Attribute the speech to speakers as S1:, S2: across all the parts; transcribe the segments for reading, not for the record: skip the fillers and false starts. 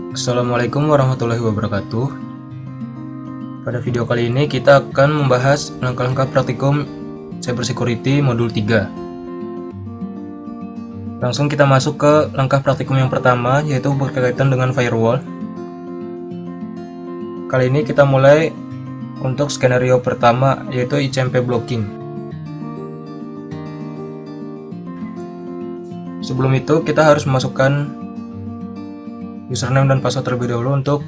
S1: Assalamualaikum warahmatullahi wabarakatuh. Pada video kali ini kita akan membahas langkah-langkah praktikum Cybersecurity modul 3. Langsung kita masuk ke langkah praktikum yang pertama, yaitu berkaitan dengan firewall. Kali ini kita mulai untuk skenario pertama, yaitu ICMP blocking. Sebelum itu kita harus memasukkan username dan password terlebih dahulu untuk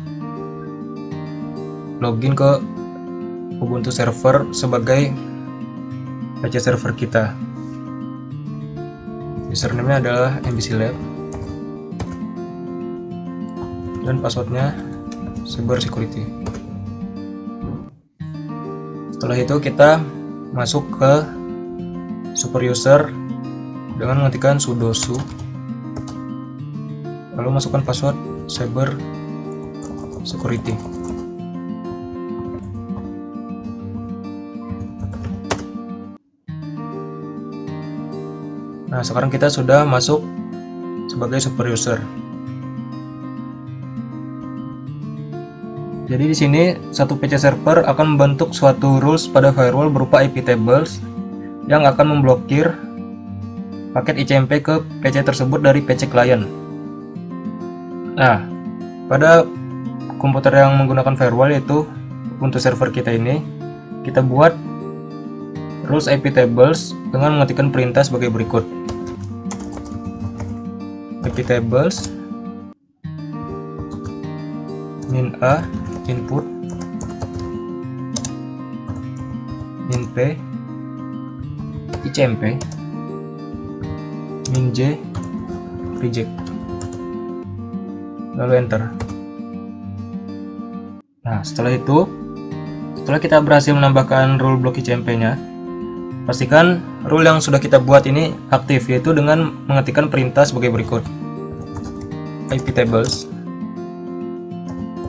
S1: login ke Ubuntu server sebagai PC server kita. Username-nya adalah MBCLab dan passwordnya Cybersecurity. Setelah itu kita masuk ke super user dengan mengetikkan sudo su, lalu masukkan password Cybersecurity. Nah, sekarang kita sudah masuk sebagai super user. Jadi di sini satu PC server akan membentuk suatu rules pada firewall berupa IP tables yang akan memblokir paket ICMP ke PC tersebut dari PC klien. Nah, pada komputer yang menggunakan firewall, yaitu untuk server kita ini, kita buat rules IP tables dengan mengetikkan perintah sebagai berikut. IP tables min A input, min P ICMP, min J reject, lalu enter. Nah, setelah kita berhasil menambahkan rule block ICMP-nya, pastikan rule yang sudah kita buat ini aktif, yaitu dengan mengetikkan perintah sebagai berikut. IP tables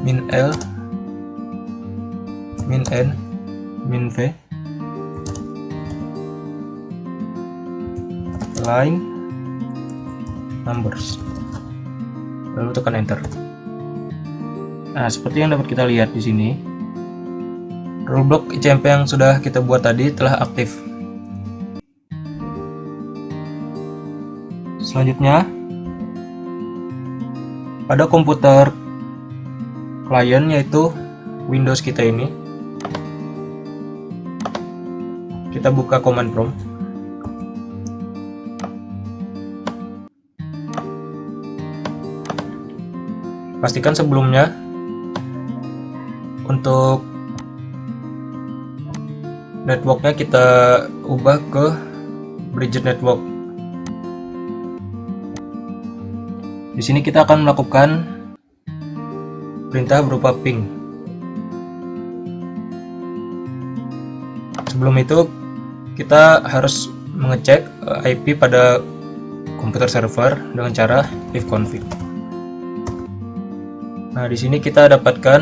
S1: min L min N min V line numbers, lalu tekan enter. Nah, seperti yang dapat kita lihat di sini, rule block ICMP yang sudah kita buat tadi telah aktif. Selanjutnya, pada komputer klien, yaitu Windows kita ini, kita buka command prompt. Pastikan sebelumnya untuk networknya kita ubah ke bridge network. Di sini kita akan melakukan perintah berupa ping. Sebelum itu kita harus mengecek IP pada komputer server dengan cara ifconfig. Nah, di sini kita dapatkan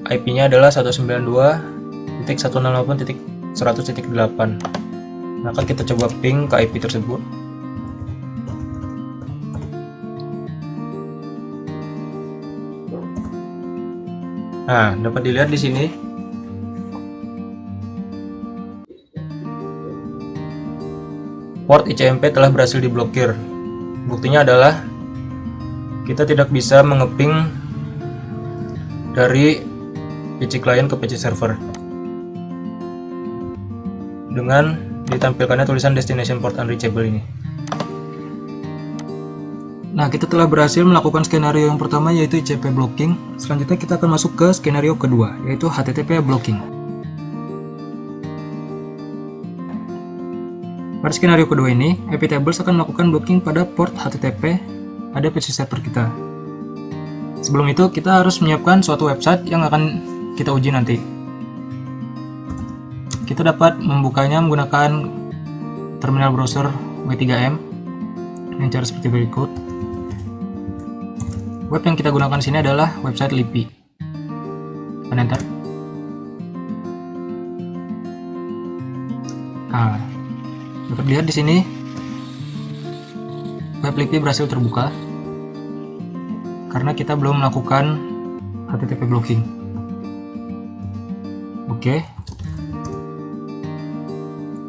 S1: IP-nya adalah 192.168.100.8. Maka kita coba ping ke IP tersebut. Nah, dapat dilihat di sini port ICMP telah berhasil diblokir. Buktinya adalah kita tidak bisa mengeping dari PC klien ke PC server dengan ditampilkannya tulisan destination port unreachable ini. Nah, kita telah berhasil melakukan skenario yang pertama, yaitu ICMP blocking. Selanjutnya kita akan masuk ke skenario kedua, yaitu HTTP blocking. Pada skenario kedua ini, IP tables akan melakukan blocking pada port HTTP pada PC server kita. Sebelum itu, kita harus menyiapkan suatu website yang akan kita uji nanti. Kita dapat membukanya menggunakan terminal browser W3M dengan cara seperti berikut. Web yang kita gunakan di sini adalah website Lipi. Tekan enter. Nah, dapat lihat di sini web Lipi berhasil terbuka. karena kita belum melakukan HTTP blocking. Oke.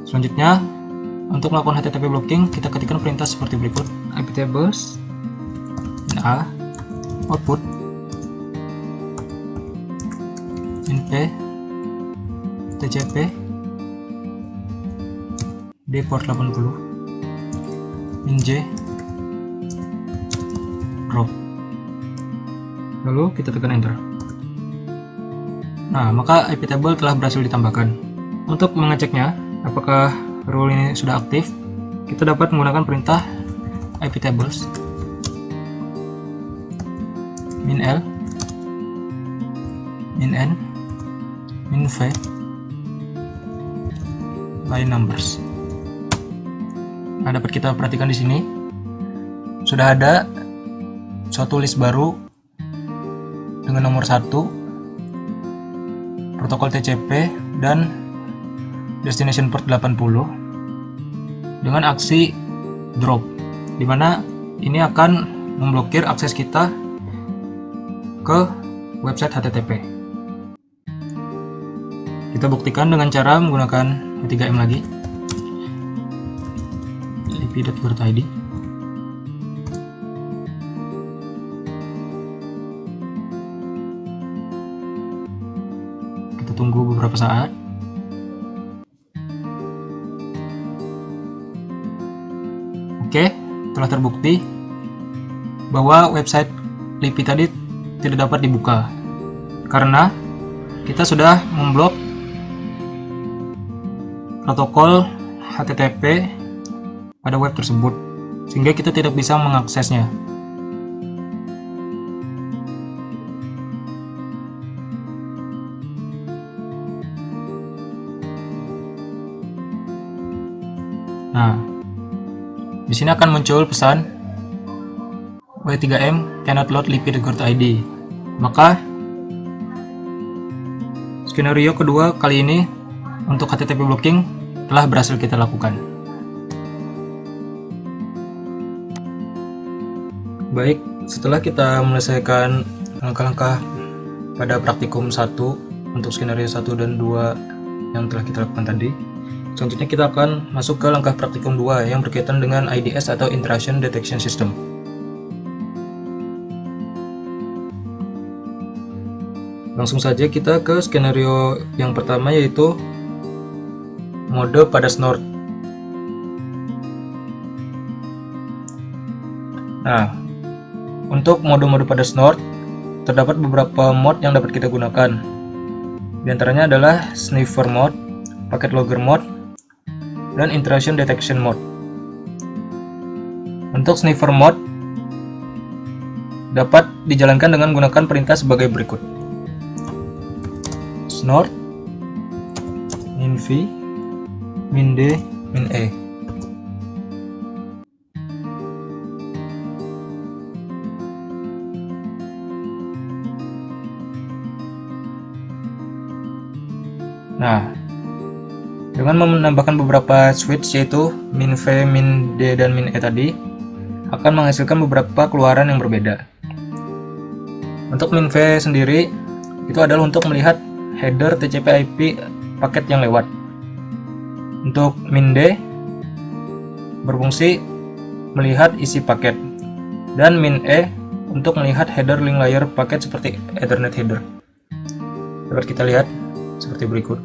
S1: Selanjutnya, untuk melakukan HTTP blocking, kita ketikkan perintah seperti berikut: iptables a output min p tcp d port 80 min j drop. Lalu kita tekan enter. Nah, maka iptable telah berhasil ditambahkan. Untuk mengeceknya apakah rule ini sudah aktif, kita dapat menggunakan perintah iptables min l min n min v line numbers. Nah, dapat kita perhatikan di sini sudah ada suatu list baru dengan nomor 1, protokol TCP dan destination port 80 dengan aksi drop, dimana ini akan memblokir akses kita ke website HTTP. Kita buktikan dengan cara menggunakan W3M lagi, ip.gurt.id. Kita tunggu beberapa saat. Oke, telah terbukti bahwa website LIPI tadi tidak dapat dibuka karena kita sudah memblok protokol HTTP pada web tersebut, sehingga kita tidak bisa mengaksesnya. Nah, di sini akan muncul pesan W3M cannot load lip.gurt.id. Maka skenario kedua kali ini untuk HTTP blocking telah berhasil kita lakukan. Baik, setelah kita menyelesaikan langkah-langkah pada praktikum 1 untuk skenario 1 dan 2 yang telah kita lakukan tadi, selanjutnya kita akan masuk ke langkah praktikum 2 yang berkaitan dengan IDS atau Intrusion Detection System. Langsung saja kita ke skenario yang pertama, yaitu mode pada snort. Nah, untuk mode-mode pada snort terdapat beberapa mode yang dapat kita gunakan. Di antaranya adalah sniffer mode, packet logger mode, dan intrusion detection mode. Untuk sniffer mode dapat dijalankan dengan menggunakan perintah sebagai berikut: snort min v min d min e. Nah, dengan menambahkan beberapa switch yaitu min v, min d, dan min e tadi akan menghasilkan beberapa keluaran yang berbeda. Untuk min v sendiri itu adalah untuk melihat header TCP/IP paket yang lewat. Untuk min D berfungsi melihat isi paket, dan min E untuk melihat header link layer paket seperti Ethernet header. Dapat kita lihat seperti berikut.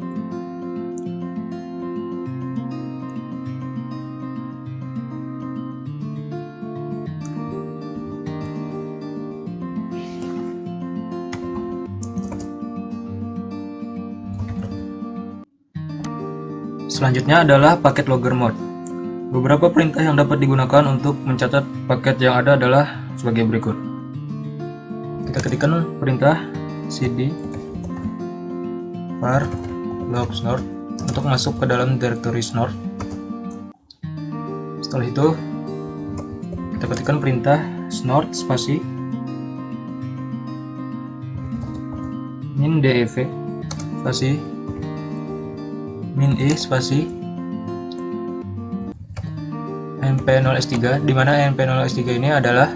S1: Selanjutnya adalah packet logger mode. Beberapa perintah yang dapat digunakan untuk mencatat paket yang ada adalah sebagai berikut. Kita ketikkan perintah cd var log snort untuk masuk ke dalam directory snort. Setelah itu kita ketikkan perintah snort spasi min dev spasi min e spasi np0s3, di mana np0s3 ini adalah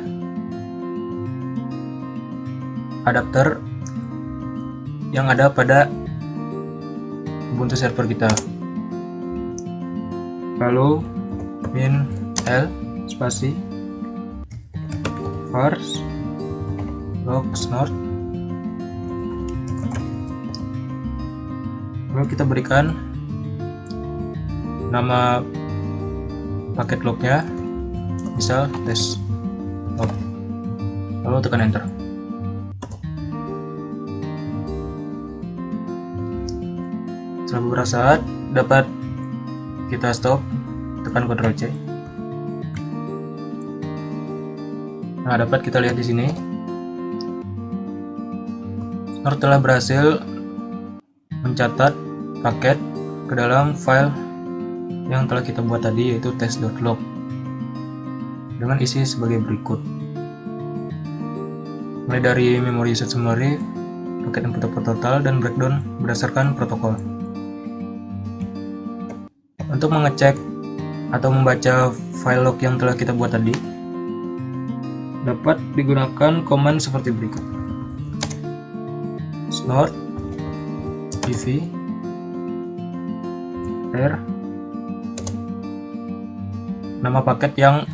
S1: adapter yang ada pada Ubuntu server kita. Lalu min l spasi var log snort. Lalu kita berikan nama paket lognya, misal test log. Lalu tekan enter. Setelah beberapa saat dapat kita stop, tekan Ctrl C. Nah, dapat kita lihat di sini Snort telah berhasil mencatat paket ke dalam file yang telah kita buat tadi, yaitu test.log, dengan isi sebagai berikut. Mulai dari memory usage summary, paket input total, dan breakdown berdasarkan protokol. Untuk mengecek atau membaca file log yang telah kita buat tadi, dapat digunakan command seperti berikut: snort dv r nama paket yang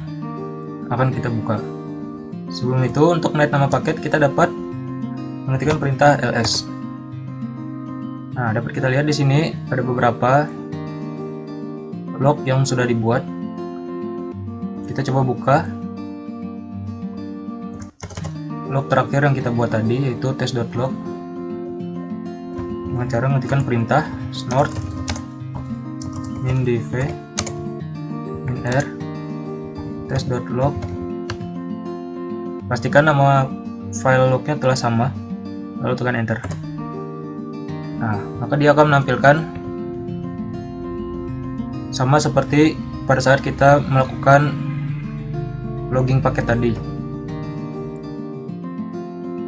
S1: akan kita buka. Sebelum itu, untuk melihat nama paket, kita dapat mengetikkan perintah ls. Nah, dapat kita lihat di sini ada beberapa log yang sudah dibuat. Kita coba buka log terakhir yang kita buat tadi, yaitu test.log, dengan cara mengetikkan perintah snort min dv min r test.log. Pastikan nama file lognya telah sama, lalu tekan enter. Nah, maka dia akan menampilkan sama seperti pada saat kita melakukan logging paket tadi,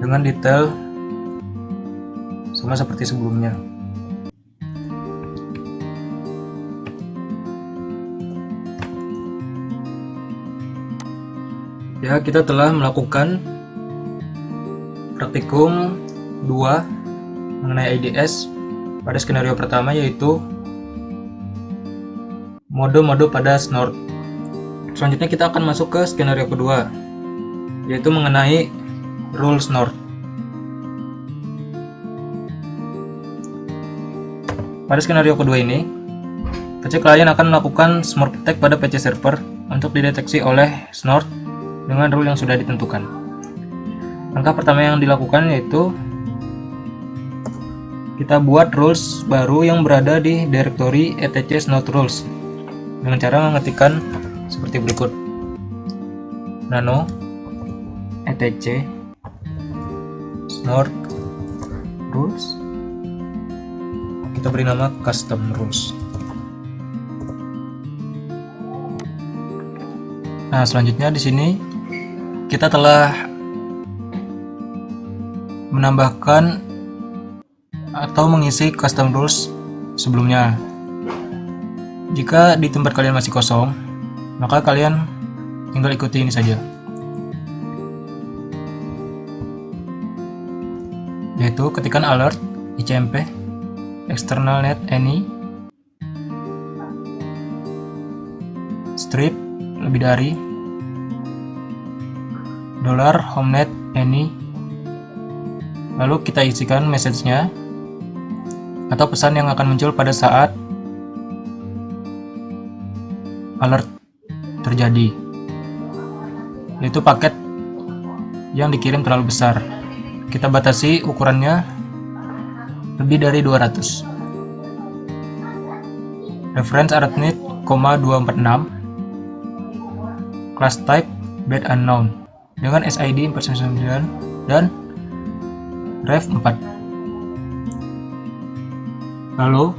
S1: dengan detail sama seperti sebelumnya. Ya, kita telah melakukan praktikum 2 mengenai IDS pada skenario pertama, yaitu mode-mode pada snort. Selanjutnya kita akan masuk ke skenario kedua, yaitu mengenai rule snort. Pada skenario kedua ini, PC klien akan melakukan smart attack pada PC server untuk dideteksi oleh snort dengan rule yang sudah ditentukan. Langkah pertama yang dilakukan yaitu kita buat rules baru yang berada di directory etc snort rules dengan cara mengetikkan seperti berikut: nano etc snort rules. Kita beri nama custom rules. Nah, selanjutnya di sini kita telah menambahkan atau mengisi custom rules sebelumnya. Jika di tempat kalian masih kosong, maka kalian tinggal ikuti ini saja, yaitu ketikkan alert icmp external net any strip lebih dari $homenet any, lalu kita isikan message-nya atau pesan yang akan muncul pada saat alert terjadi, yaitu paket yang dikirim terlalu besar. Kita batasi ukurannya lebih dari 200. Reference arithmetic, 246. Class type bed unknown dengan SID 499 dan ref 4. Lalu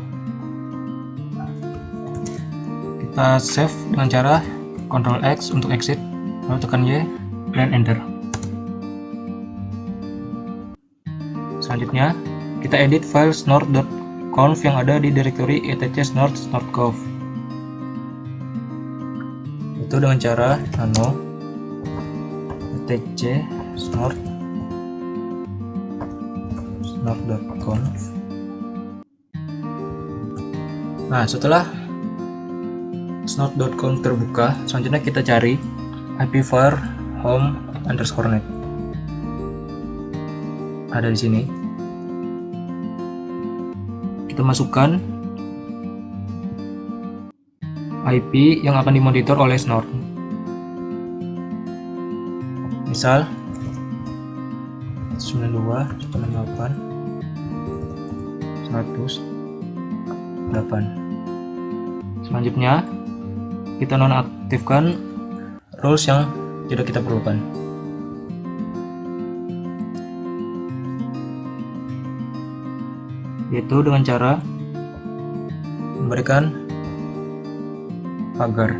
S1: kita save dengan cara Ctrl X untuk exit, lalu tekan Y dan enter. Selanjutnya kita edit file snort.conf yang ada di directory etc snort.conf, itu dengan cara nano etc snort snort.conf. Nah, setelah snort.conf terbuka, selanjutnya kita cari ipvar home_net. Ada di sini. Kita masukkan IP yang akan dimonitor oleh Snort. Misal 92.168.100.8. Selanjutnya kita nonaktifkan rules yang tidak kita perlukan. Yaitu dengan cara memberikan pagar.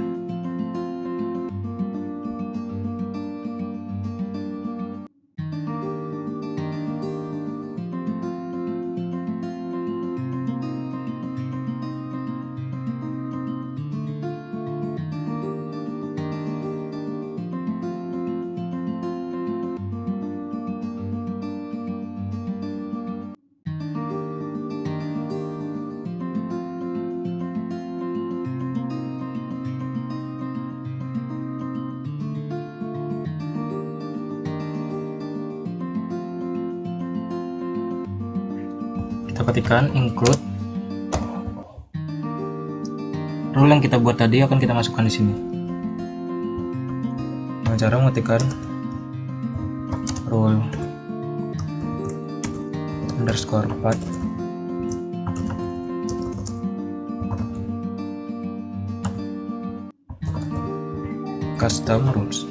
S1: Kita ketikkan include rule yang kita buat tadi, akan kita masukkan di sini dengan cara mengetikkan rule _path custom rules.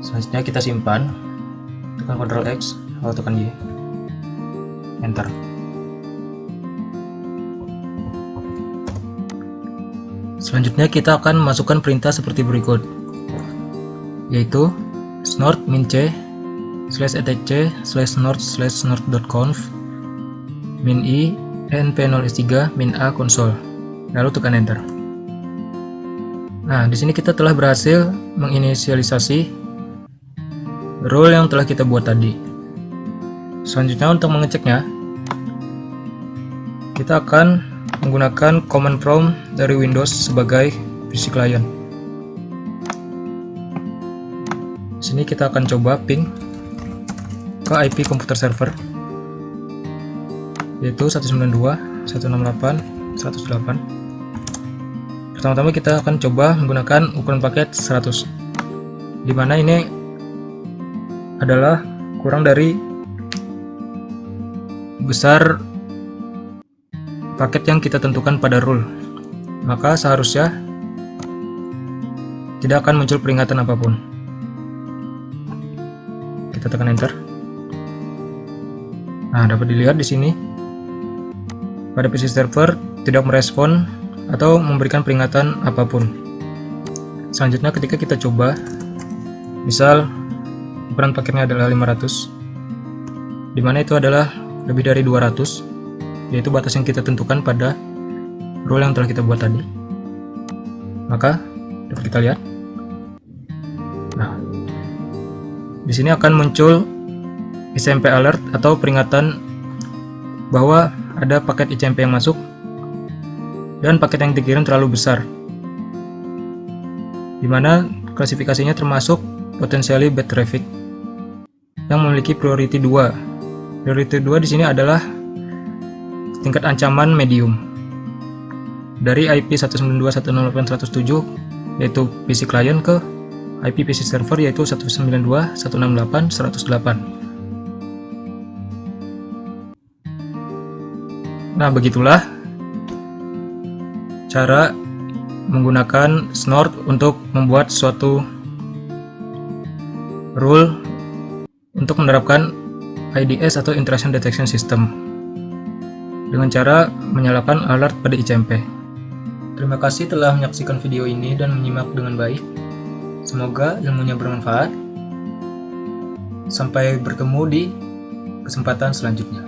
S1: Selanjutnya kita simpan, tekan Ctrl X atau tekan Y, enter. Selanjutnya kita akan masukkan perintah seperti berikut, yaitu snort -c /etc/snort/snort.conf -i enp0s3 -a console, lalu tekan enter. Nah, di sini kita telah berhasil menginisialisasi rule yang telah kita buat tadi. Selanjutnya untuk mengeceknya, kita akan menggunakan command prompt dari Windows sebagai PC client. Di sini kita akan coba ping ke IP komputer server, yaitu 192.168.100.8. Pertama-tama kita akan coba menggunakan ukuran paket 100, dimana ini adalah kurang dari besar paket yang kita tentukan pada rule, maka seharusnya tidak akan muncul peringatan apapun. Kita tekan enter. Nah, dapat dilihat di sini pada PC server tidak merespon atau memberikan peringatan apapun. Selanjutnya ketika kita coba, misal ukuran paketnya adalah 500, dimana itu adalah lebih dari 200, yaitu batas yang kita tentukan pada rule yang telah kita buat tadi, maka dapat kita lihat. Nah, di sini akan muncul ICMP alert atau peringatan bahwa ada paket ICMP yang masuk dan paket yang dikirim terlalu besar, dimana klasifikasinya termasuk potentially bad traffic yang memiliki priority 2. Priority 2 di sini adalah tingkat ancaman medium dari IP 192.168.107 yaitu PC client ke IP PC server yaitu 192.168.108. Nah, begitulah cara menggunakan Snort untuk membuat suatu rule untuk menerapkan IDS atau Intrusion Detection System dengan cara menyalakan alert pada ICMP. Terima kasih telah menyaksikan video ini dan menyimak dengan baik. Semoga ilmunya bermanfaat. Sampai bertemu di kesempatan selanjutnya.